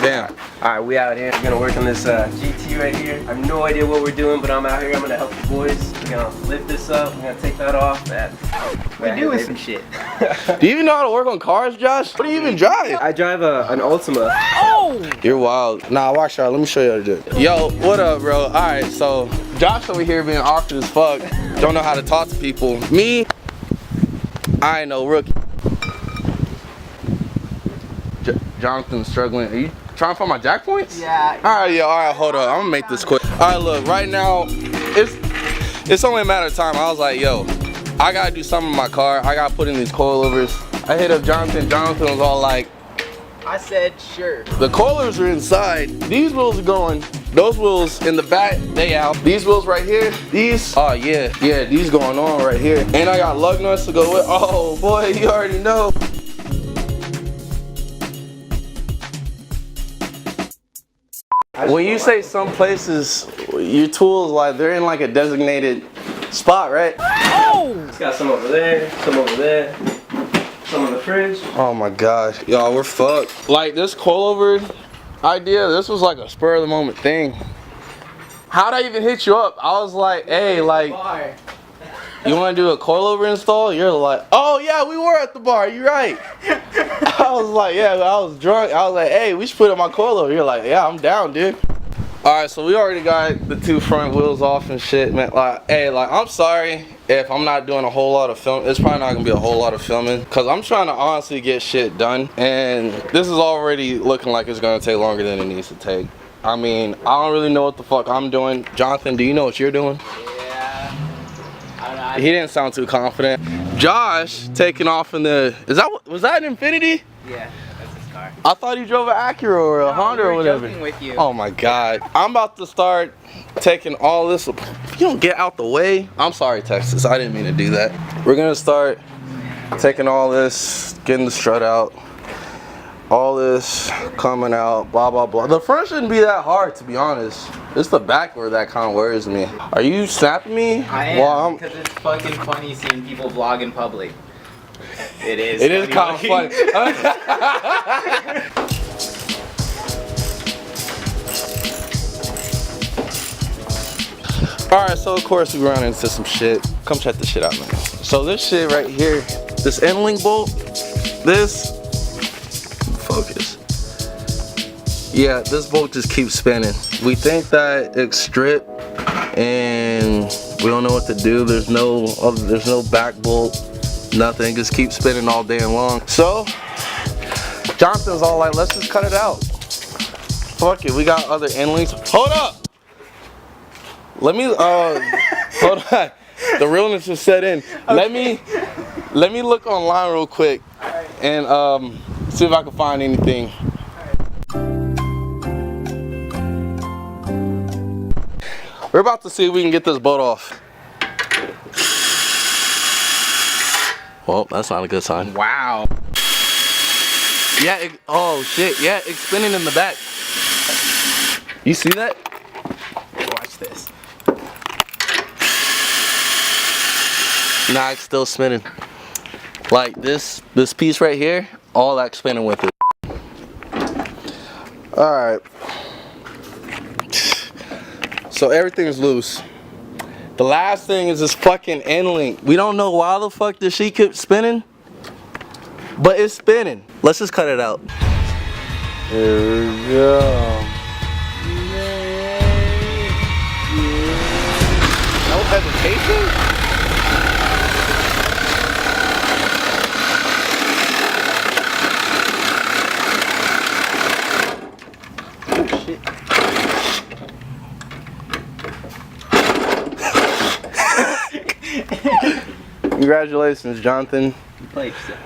Damn. Alright, we out here. We're gonna work on this GT right here. I have no idea what we're doing, but I'm out here. I'm gonna help the boys. We're gonna lift this up. We're gonna take that off. We're doing some shit. Do you even know how to work on cars, Josh? What do you even drive? I drive an Ultima. Oh! You're wild. Nah, watch out. Let me show you how to do it. Yo, what up, bro? Alright, so Josh over here being awkward as fuck. Don't know how to talk to people. Me, I ain't no rookie. Jonathan's struggling. Are you trying to find my jack points? Yeah. Alright, hold up. I'm gonna make this quick. Alright, look, right now, it's only a matter of time. I was like, yo, I gotta do something in my car. I gotta put in these coilovers. I hit up Jonathan. Jonathan was all like, I said sure. the coilovers are inside. These wheels are going. Those wheels in the back, they out. These wheels right here, these, oh yeah, these going on right here. And I got lug nuts to go with. Oh boy, you already know. When you say some places, your tools, like they're in like a designated spot, right? Oh! It's got some over there, some over there, some in the fridge. Oh my god, y'all, we're fucked. Like this coilover idea, this was like a spur of the moment thing. How'd I even hit you up? I was like, hey, like, you want to do a coilover install? You're like, oh yeah, we were at the bar. You're right. I was like, yeah, I was drunk. I was like, hey, we should put up my coilover. You're like, yeah, I'm down, dude. All right, so we already got the 2 front wheels off and shit, man. Like, hey, like, I'm sorry if I'm not doing a whole lot of film. It's probably not gonna be a whole lot of filming because I'm trying to honestly get shit done, and this is already looking like it's gonna take longer than it needs to take. I mean, I don't really know what the fuck I'm doing. Jonathan, do you know what you're doing? He didn't sound too confident. Josh taking off in the, was that an Infinity? Yeah, that's his car. I thought he drove an Acura or a Honda or whatever. With you. Oh my god. I'm about to start taking all this. You don't get out the way. I'm sorry, Texas. I didn't mean to do that. We're gonna start taking all this, getting the strut out. All this coming out, blah, blah, blah. The front shouldn't be that hard, to be honest. It's the back where that kind of worries me. Are you snapping me? I am, because it's fucking funny seeing people vlog in public. It is. It is kind of funny. Alright, so of course we run into some shit. Come check this shit out, man. So this shit right here, this end link bolt, this, focus. Yeah, this bolt just keeps spinning. We think that it's stripped and we don't know what to do. There's no back bolt, nothing. Just keeps spinning all day long. So Jonathan's all like, let's just cut it out. Fuck it, we got other end links. Hold up. Let me hold on. The realness just set in. Okay. Let me look online real quick and see if I can find anything. We're about to see if we can get this boat off. Well, that's not a good sign. Wow. Yeah, oh shit, yeah, it's spinning in the back. You see that? Watch this. Nah, it's still spinning. Like this piece right here, all that spinning with it. Alright. So everything's loose. The last thing is this fucking end link. We don't know why the fuck this shit keeps spinning, but it's spinning. Let's just cut it out. There we go. No hesitation? Congratulations, Jonathan. You played yourself.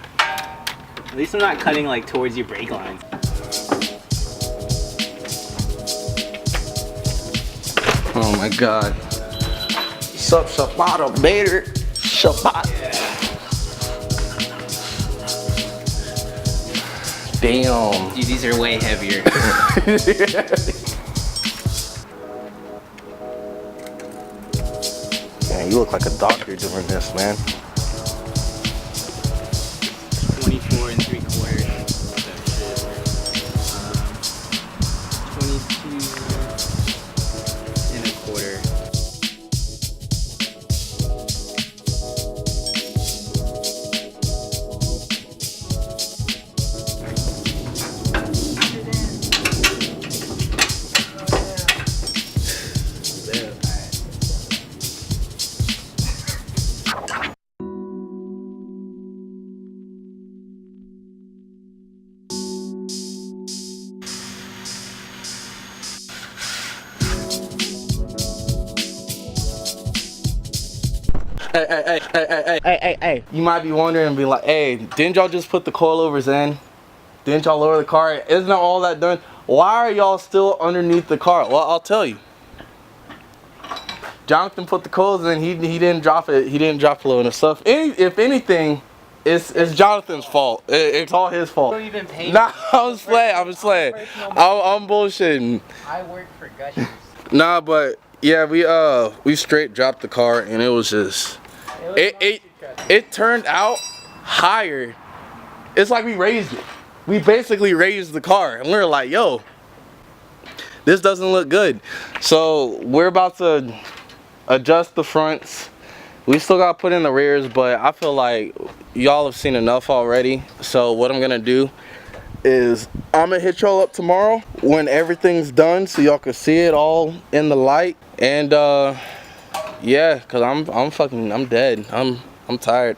At least I'm not cutting like towards your brake lines. Oh my god. Sup, Shabata, bader. Shabata. Yeah. Damn. Dude, these are way heavier. Man, you look like a doctor doing this, man. 24 3/4. Hey. You might be wondering and be like, hey, didn't y'all just put the coilovers in? Didn't y'all lower the car? Isn't all that done? Why are y'all still underneath the car? Well, I'll tell you. Jonathan put the coils in. He didn't drop it. He didn't drop low enough stuff. If anything, it's Jonathan's fault. It's all his fault. You don't even pay. Nah, I'm playing. I'm bullshitting. I work for Gushers. Nah, but yeah, we straight dropped the car and it was just it turned out higher. It's like we raised it. We basically raised the car and we were like, yo, this doesn't look good. So we're about to adjust the fronts. We still got to put in the rears, but I feel like y'all have seen enough already. So what I'm gonna do is I'm gonna hit y'all up tomorrow when everything's done so y'all can see it all in the light. And yeah, cause I'm dead. I'm tired.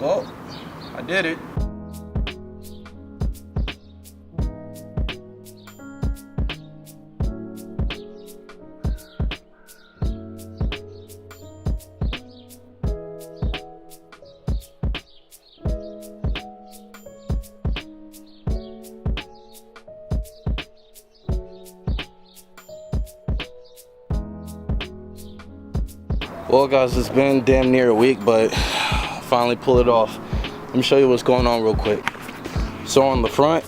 Well, I did it. Well guys, it's been damn near a week, but finally pull it off. Let me show you what's going on real quick. So on the front,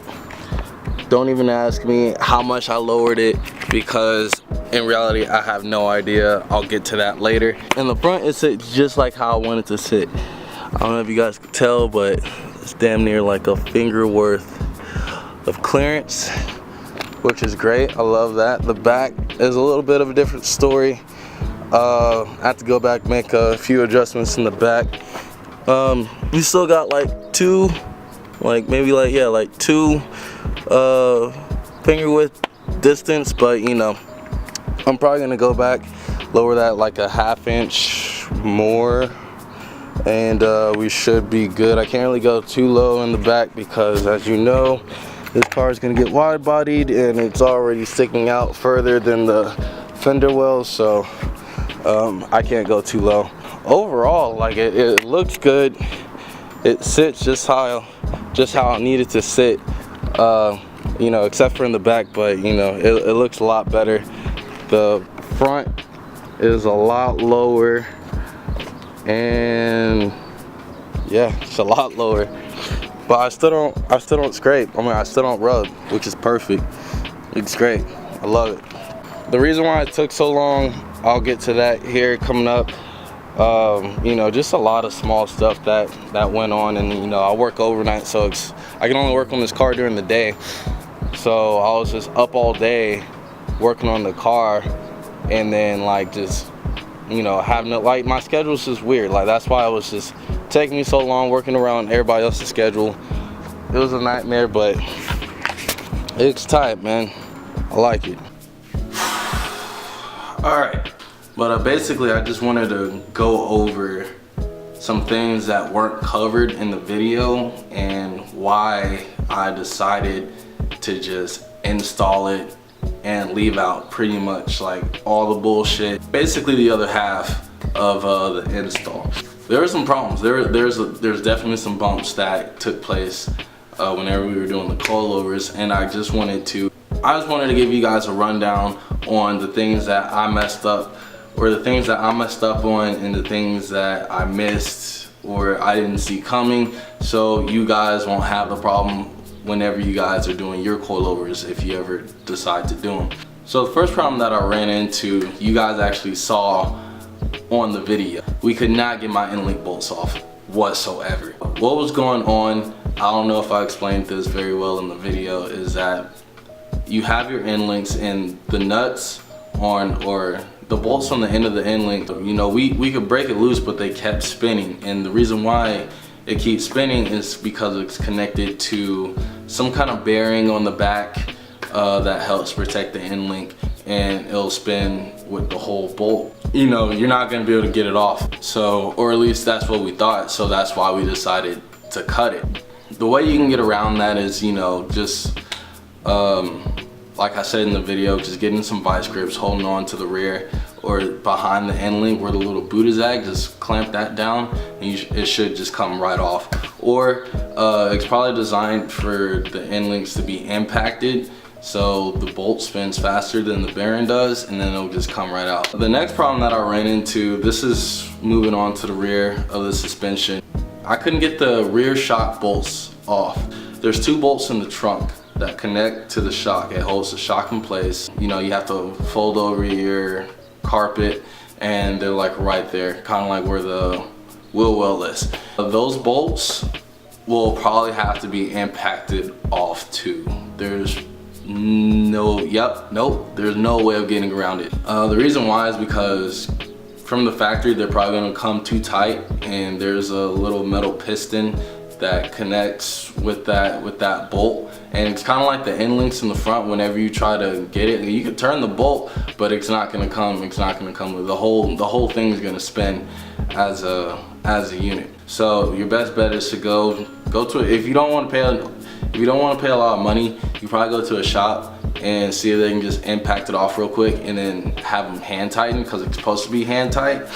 don't even ask me how much I lowered it because in reality I have no idea. I'll get to that later. In the front it sits just like how I want it to sit. I don't know if you guys can tell, but it's damn near like a finger worth of clearance, which is great. I love that. The back is a little bit of a different story. I have to go back, make a few adjustments in the back. We still got like two finger width distance, but you know, I'm probably gonna go back, lower that like a ½ inch more, and we should be good. I can't really go too low in the back because, as you know, this car is gonna get wide bodied and it's already sticking out further than the fender wells, so I can't go too low. Overall, like it looks good. It sits just how I need it to sit, you know, except for in the back, but you know, it looks a lot better. The front is a lot lower, and yeah, it's a lot lower, but I still don't scrape. I mean, I still don't rub, which is perfect. It's great. I love it. The reason why it took so long, I'll get to that here coming up. You know, just a lot of small stuff that went on, and you know, I work overnight, so I can only work on this car during the day. So I was just up all day working on the car, and then like just, you know, having to, like, my schedule's just weird. Like that's why it was just taking me so long working around everybody else's schedule. It was a nightmare, but it's tight, man. I like it. All right. But basically, I just wanted to go over some things that weren't covered in the video and why I decided to just install it and leave out pretty much like all the bullshit. Basically, the other half of the install. There were some problems. There's definitely some bumps that took place whenever we were doing the coilovers, and I just wanted to give you guys a rundown on the things that I messed up, or the things that I messed up on, and the things that I missed or I didn't see coming, so you guys won't have the problem whenever you guys are doing your coilovers, if you ever decide to do them. So the first problem that I ran into, you guys actually saw on the video. We could not get my end link bolts off whatsoever. What was going on, I don't know if I explained this very well in the video, is that you have your end links and the nuts on, or the bolts on the end of the end link, you know, we could break it loose, but they kept spinning, and the reason why it keeps spinning is because it's connected to some kind of bearing on the back that helps protect the end link, and it'll spin with the whole bolt. You know, you're not gonna be able to get it off. So, or at least that's what we thought. So that's why we decided to cut it. The way you can get around that is, you know, just like I said in the video, just getting some vice grips, holding on to the rear or behind the end link where the little boot is at, just clamp that down and it should just come right off. Or it's probably designed for the end links to be impacted, so the bolt spins faster than the bearing does, and then it'll just come right out. The next problem that I ran into, this is moving on to the rear of the suspension. I couldn't get the rear shock bolts off. There's 2 bolts in the trunk that connect to the shock. It holds the shock in place. You know, you have to fold over your carpet and they're like right there, kind of like where the wheel well is. Those bolts will probably have to be impacted off too. There's no, there's no way of getting around it. The reason why is because from the factory they're probably gonna come too tight, and there's a little metal piston that connects with that bolt, and it's kind of like the end links in the front. Whenever you try to get it, you can turn the bolt, but it's not gonna come with the whole thing is gonna spin as a unit. So your best bet is to go to it. If you don't want to pay a lot of money, you probably go to a shop and see if they can just impact it off real quick, and then have them hand tighten, because it's supposed to be hand tight.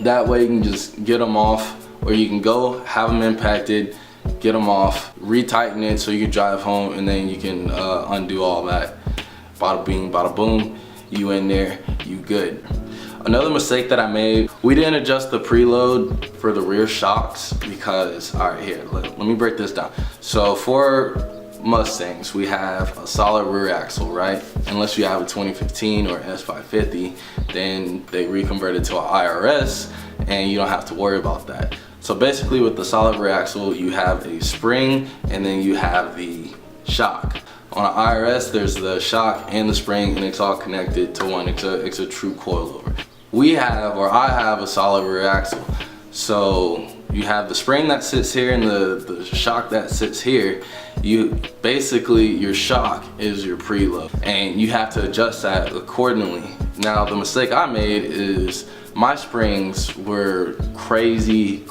That way you can just get them off. Or you can go have them impacted, get them off, retighten it so you can drive home, and then you can undo all that. Bada bing, bada boom, you in there, you good. Another mistake that I made, we didn't adjust the preload for the rear shocks because, all right, here, let me break this down. So for Mustangs, we have a solid rear axle, right? Unless you have a 2015 or S550, then they reconvert it to an IRS and you don't have to worry about that. So basically with the solid rear axle, you have a spring and then you have the shock. On an IRS, there's the shock and the spring, and it's all connected to one. It's a true coilover. I have a solid rear axle. So you have the spring that sits here and the shock that sits here. Your shock is your preload, and you have to adjust that accordingly. Now the mistake I made is my springs were crazy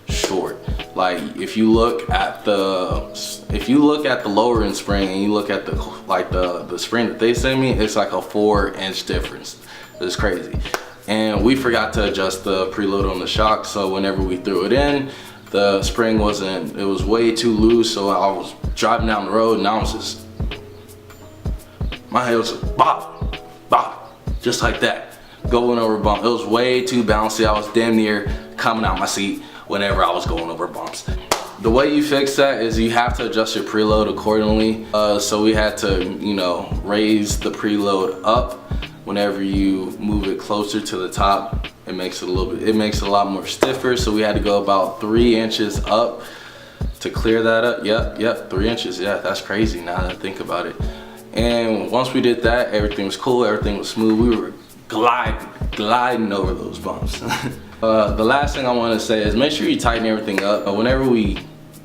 short. Like if you look at the lower end spring and you look at the spring that they sent me, it's like a 4-inch difference. It's crazy. And we forgot to adjust the preload on the shock, so whenever we threw it in, the spring it was way too loose. So I was driving down the road and I was just, my head was just bop, bop, just like that, going over bumps. It was way too bouncy. I was damn near coming out my seat whenever I was going over bumps. The way you fix that is you have to adjust your preload accordingly. So we had to, you know, raise the preload up. Whenever you move it closer to the top, it makes it a lot more stiffer. So we had to go about 3 inches up to clear that up. Yep, 3 inches. Yeah, that's crazy now that I think about it. And once we did that, everything was cool, everything was smooth. We were gliding over those bumps. The last thing I want to say is make sure you tighten everything up. Whenever we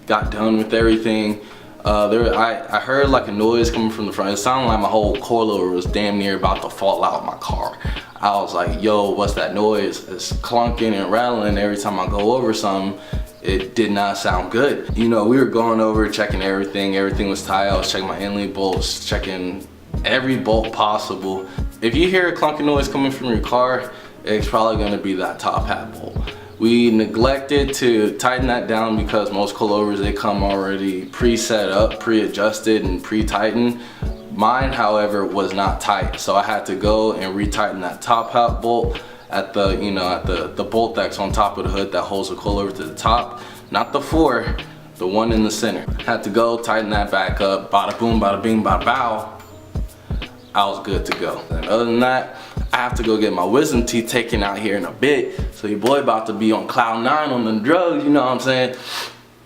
got done with everything, I heard like a noise coming from the front. It sounded like my whole coilover was damn near about to fall out of my car. I was like, yo, what's that noise? It's clunking and rattling every time I go over something. It did not sound good. You know, we were going over, checking everything. Everything was tight. I was checking my end-link bolts, checking every bolt possible. If you hear a clunking noise coming from your car, it's probably gonna be that top hat bolt. We neglected to tighten that down because most coilovers, they come already pre-set up, pre-adjusted and pre-tightened. Mine, however, was not tight, so I had to go and retighten that top hat bolt at the bolt that's on top of the hood that holds the coilover to the top, not the 4, the one in the center. Had to go tighten that back up. Bada boom, bada bing, bada bow. I was good to go. And other than that, I have to go get my wisdom teeth taken out here in a bit. So your boy about to be on cloud 9 on the drugs, you know what I'm saying?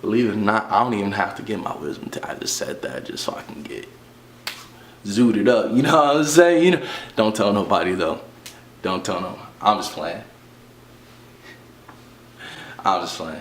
Believe it or not, I don't even have to get my wisdom teeth. I just said that just so I can get zooted up, you know what I'm saying? You know, don't tell nobody though. Don't tell no. I'm just playing. I'm just playing.